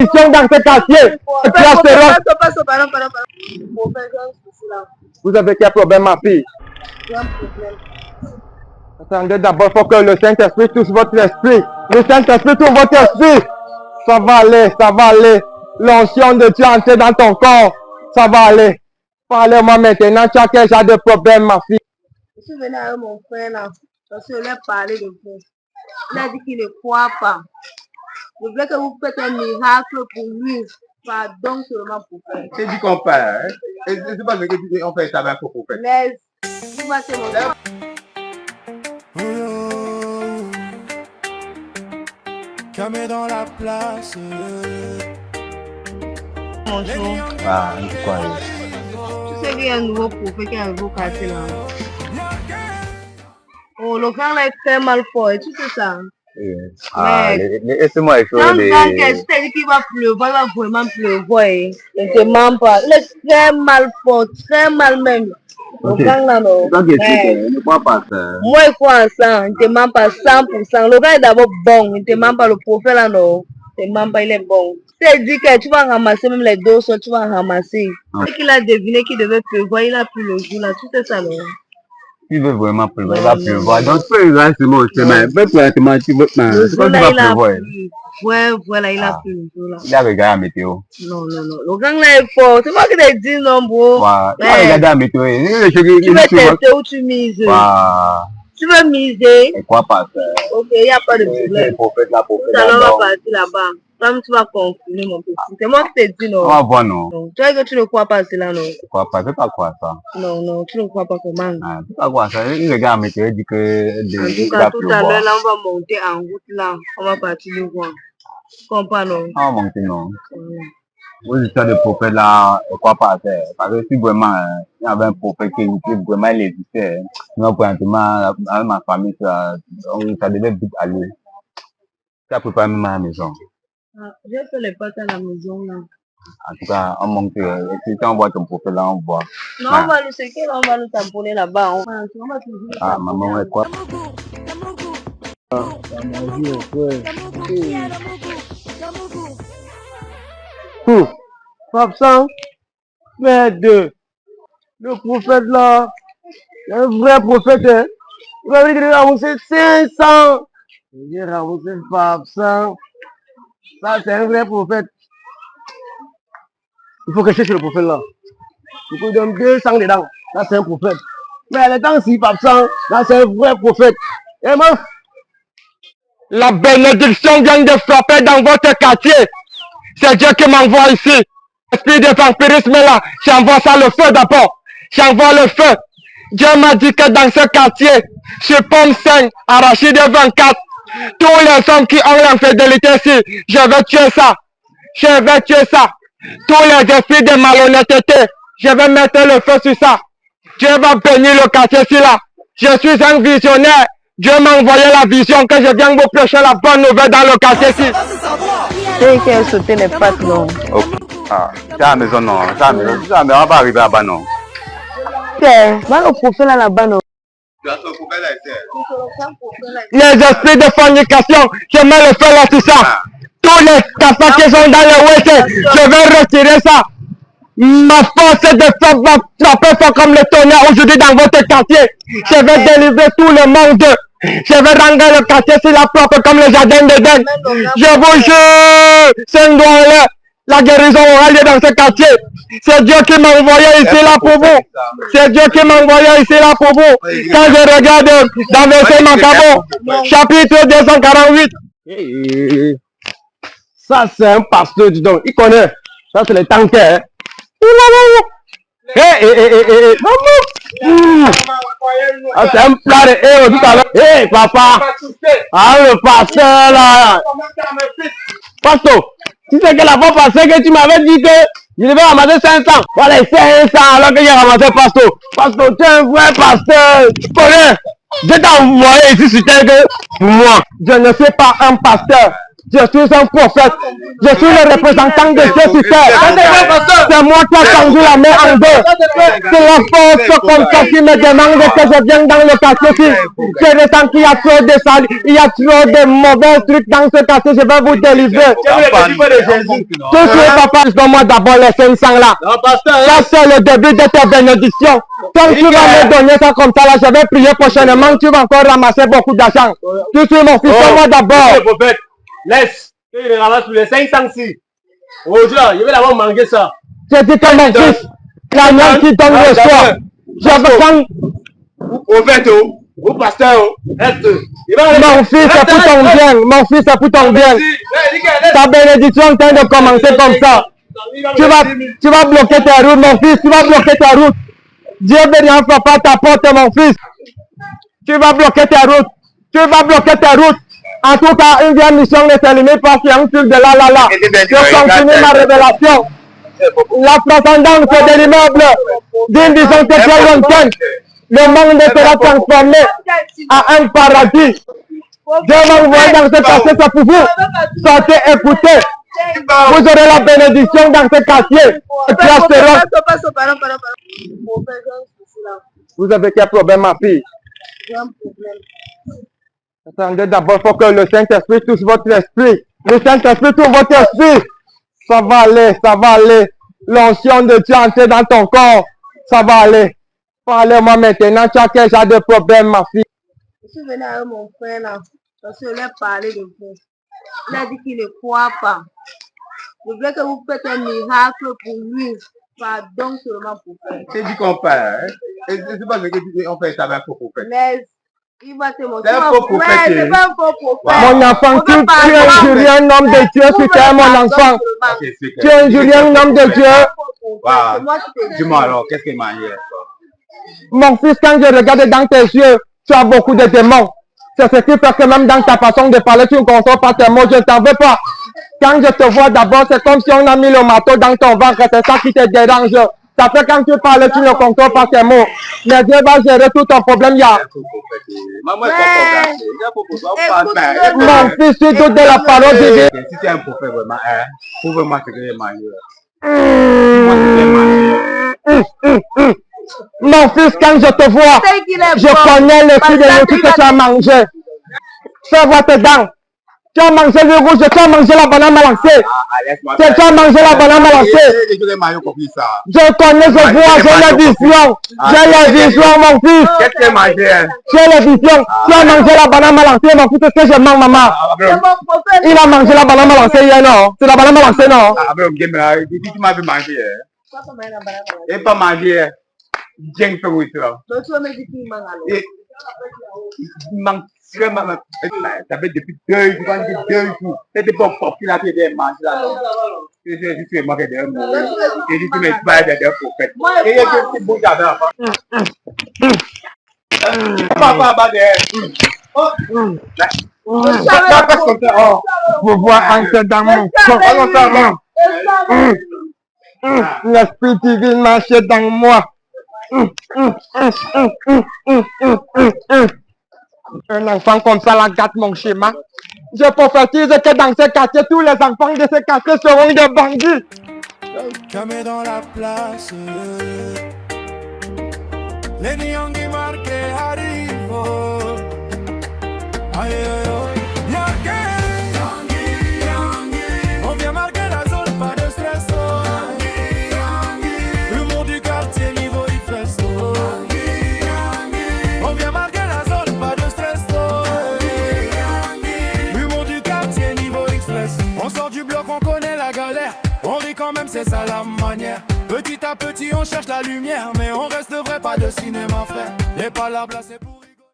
Ils sont dans ce quartier. Vous avez quel problème, ma fille? Attendez, d'abord, il faut que le Saint-Esprit touche votre esprit. Le Saint-Esprit touche votre esprit. Ça va aller, ça va aller. L'onction de Dieu entre dans ton corps. Ça va aller. Parlez-moi maintenant, tu as quel genre de problème, ma fille? Je suis venu avec mon frère là, parce que je lui ai parlé de vous. Il a dit qu'il ne croit pas. Je voulais que vous faites un miracle pour lui. Pardon seulement pour faire. C'est dit qu'on fait. Hein? C'est pas ce que tu dis, on fait ça avec pour faire. Mais, vous m'avez mon frère. Camé dans la place. Bonjour. Ah, je crois. Tu sais qu'il y a un nouveau prophète qui est arrivé au quartier là. Oh, le grand là est très mal fort, et tu sais ça. Ah, laissez-moi échauffer. Quand je t'ai dit qu'il va pleuvoir, il va vraiment pleuvoir. Il ne te ment pas. Il est très mal fort, très mal même. Le grand là, non. Ne crois pas ça. Moi, il crois en ça. Il ne te ment pas 100%. Le gars est d'abord bon. Il ne te ment pas. Le prophète là, non. Il ne te ment pas, il est bon. C'est dit que tu vas ramasser même les deux soirs, tu vas ramasser. Dès qu'il a deviné qu'il devait pleuvoir, il a pris le jour là. Tu sais ça, non? Tu veux vraiment pleuvoir, il va pleuvoir. Donc, tu peux rester mon chemin. Tu veux pleuvoir, tu veux pleuvoir. C'est quoi tu vas pleuvoir? Ouais, voilà, il a pris le jour là. Il a regardé la météo. Non, non, non. Le gang là est fort. C'est moi qui t'ai dit non, bro. Il a regardé la météo. Tu veux tester ou tu mises? Tu veux miser? Je crois pas ça. Ok, il n'y a pas de problème. Tout à l'heure, on va partir là-bas. Comme tu vas confirmer, mon petit. C'est moi qui t'ai dit non. On va voir, non. Tu vois que tu ne crois pas à cela, non? Je ne crois pas. Je ne peux pas croire ça. Non, non, tu ne crois pas comment? Je ne peux pas croire ça. Il regarde la météo, il dit que. En tout cas, tout à l'heure, là, on va monter en route, là. On va partir le voir. Tu comprends, non? On va monter, non. Vous histoires de prophète là, je ne crois pas à ça. Parce que si vraiment il y avait un prophète qui vraiment il existait, sinon présentement, avec ma famille, ça devait vite aller. Ça peut pas même à la maison. J'ai fait les pâtes à la maison là. En tout cas, on monte. Si on voit ton prophète là, on voit. Non, on va nous séquer, on va nous tamponner là-bas. On va toujours. Ah, maman, est quoi? Papsan, merde, le prophète là, un vrai prophète, hein. Il va venir qu'il a ramassé 500. Il a ramassé Papsan. Ça, c'est un vrai prophète. Il faut que je cherche le prophète là. Il faut donner 200 dedans. Ça, c'est un prophète. Mais le temps si Papsan, là, c'est un vrai prophète. Et moi, la bénédiction vient de frapper dans votre quartier. C'est Dieu qui m'envoie ici. Esprit de vampirisme là, j'envoie ça le feu d'abord. J'envoie le feu. Dieu m'a dit que dans ce quartier, sur Pomme 5, Arachide 24, tous les hommes qui ont l'infidélité ici, je vais tuer ça. Je vais tuer ça. Tous les esprits de malhonnêteté, je vais mettre le feu sur ça. Dieu va bénir le quartier ici là. Je suis un visionnaire. Dieu m'a envoyé la vision que je viens vous prêcher la bonne nouvelle dans le quartier ici. C'est qui a sauté les pattes, non? Ok. Ah, c'est à la maison, non. C'est à la maison. On va arriver là-bas, non. C'est le prophète là-bas, non? Les esprits de fornication, je mets le feu là sur ça. Tous les tapas qui sont dans le WC, je vais retirer ça. Ma force de frappe va frapper fort comme le tonnerre aujourd'hui dans votre quartier. Je vais délivrer tout le monde. Je vais rendre le quartier sur la propre comme le jardin d'Éden. Je vous jure, c'est la guérison aura lieu dans ce quartier. C'est Dieu qui m'a envoyé ici là pour vous. C'est Dieu qui m'a envoyé ici là pour vous. Quand je regarde dans verset Macabo, chapitre 248. ça, c'est un pasteur, dis donc. Il connaît. Ça, c'est les tankers. Ah, c'est un plat de héros tout à l'heure. Hé, papa. Ah, le pasteur là. Pasteur, tu sais que la fois passée que tu m'avais dit que je devais ramasser 500. Voilà, 500 alors que j'ai ramassé pasteur. Pasteur, tu es un vrai pasteur. Tu connais. Je t'ai envoyé ici sur terre que pour moi, je ne suis pas un pasteur. Je suis un prophète. Je suis le représentant de Dieu sur terre. C'est moi qui ai tendu la main en deux. C'est la force comme ça qui me demande que je vienne dans le quartier. Je ressens qu'il y a trop de sales, il y a trop de mauvais trucs dans ce quartier. Je vais vous délivrer. Tout de suite, papa, donne-moi d'abord les 500 là. Ça, c'est le début de ta bénédiction. Quand tu vas me donner ça comme ça là, je vais prier prochainement. Tu vas encore ramasser beaucoup d'argent. Tout de suite, mon fils, donne-moi d'abord. Laisse, il ramasse les 506. Aujourd'hui, je vais d'abord manger ça. Je dis que mon fils, la main qui donne le soir. Je veux quand... Au fait, au pasteur, reste. Mon fils, c'est pour ton bien. Mon fils, c'est pour ton bien. Ta bénédiction est en train de commencer comme ça. Tu vas bloquer tes routes, mon fils. Tu vas bloquer tes routes. Dieu bénira papa ta porte, mon fils. Tu vas bloquer tes routes. Tu vas bloquer tes routes. En tout cas, une vieille mission ne se limite pas sur un truc de là. Je continue ma révélation. La transcendance de l'immeuble d'une vision très lointaine. Le monde sera transformé à un paradis. Dieu va vous voir dans ce quartier, c'est pour vous. Sortez, écoutez. Vous aurez la bénédiction dans ce quartier. Vous avez quel problème, ma fille? Attendez, d'abord, il faut que le Saint-Esprit touche votre esprit. Le Saint-Esprit touche votre esprit. Ça va aller, ça va aller. L'onction de Dieu entrer dans ton corps. Ça va aller. Parlez-moi maintenant, tu as quel genre de problème, ma fille? Je suis venu avec mon frère là, parce que je lui ai parlé de vous. Il a dit qu'il ne croit pas. Je voulais que vous faites un miracle pour lui. Pardon seulement pour faire. C'est du qu'on fait. C'est pas ce que tu dis, on fait ça avec faux prophète. Mais il va te montrer. C'est un faux prophète. C'est pas un faux prophète. Mon enfant, tu es injurié un homme de Dieu, tu es mon enfant. Tu es injurié un homme de Dieu. Dis-moi alors, qu'est-ce qu'il m'a dit? Mon fils, quand je regarde dans tes yeux, tu as beaucoup de démons. C'est ce qui fait que même dans ta façon de parler, tu ne contrôles pas tes mots. Je ne t'en veux pas. Quand je te vois d'abord, c'est comme si on a mis le marteau dans ton ventre. C'est ça qui te dérange. Ça fait quand tu parles, tu ne contrôles pas tes mots. Mais Dieu va gérer tout ton problème. Mon fils, tu doutes de la parole de Dieu. Si tu es un prophète vraiment, prouve-moi ce que j'ai mangé. Mon fils, quand je te vois, je connais le prix de l'outil que tu as mangé. Fais voir tes dents. Tu as mangé le rouge, tu as mangé la banane malancée. Tu as mangé la banane malancée. Je connais, je vois, j'ai la vision. J'ai la vision, mon fils. Qu'est-ce que tu as mangé? J'ai la vision. Tu as mangé la banane malancée, mon fils, c'est ce que je mange, maman. Il a mangé la banane malancée hier, non? C'est la banane malancée, non? Tu m'avais mangé. Et pas mangé. J'ai fait oui, toi. Donc tu vas me dire qu'il manque alors. Il manque vraiment. Ça fait depuis 2 jours. C'était pas populaire de manger là. Je suis manqué d'un mot. Et tu m'inspires d'un prophète. Et il y a des petits bouts d'avant. Papa, Vous voir entrer dans mon corps. L'esprit divin marche dans moi. Un enfant comme ça la gâte mon schéma. Je prophétise que dans ce quartier, tous les enfants de ce quartier seront des bandits. Camé dans la place. Les Nyongi marqués arrivent. Aïe aïe aïe. On vient marquer la zone, pas de stress. L'humour du quartier, niveau ifresto. On vient marquer la zone, pas de stress. L'humour du quartier, niveau express. On sort du bloc, on connaît la galère. On rit quand même, c'est ça la manière. Petit à petit, on cherche la lumière. Mais on reste vrai, pas de cinéma, frère. Les palabres là, c'est pour.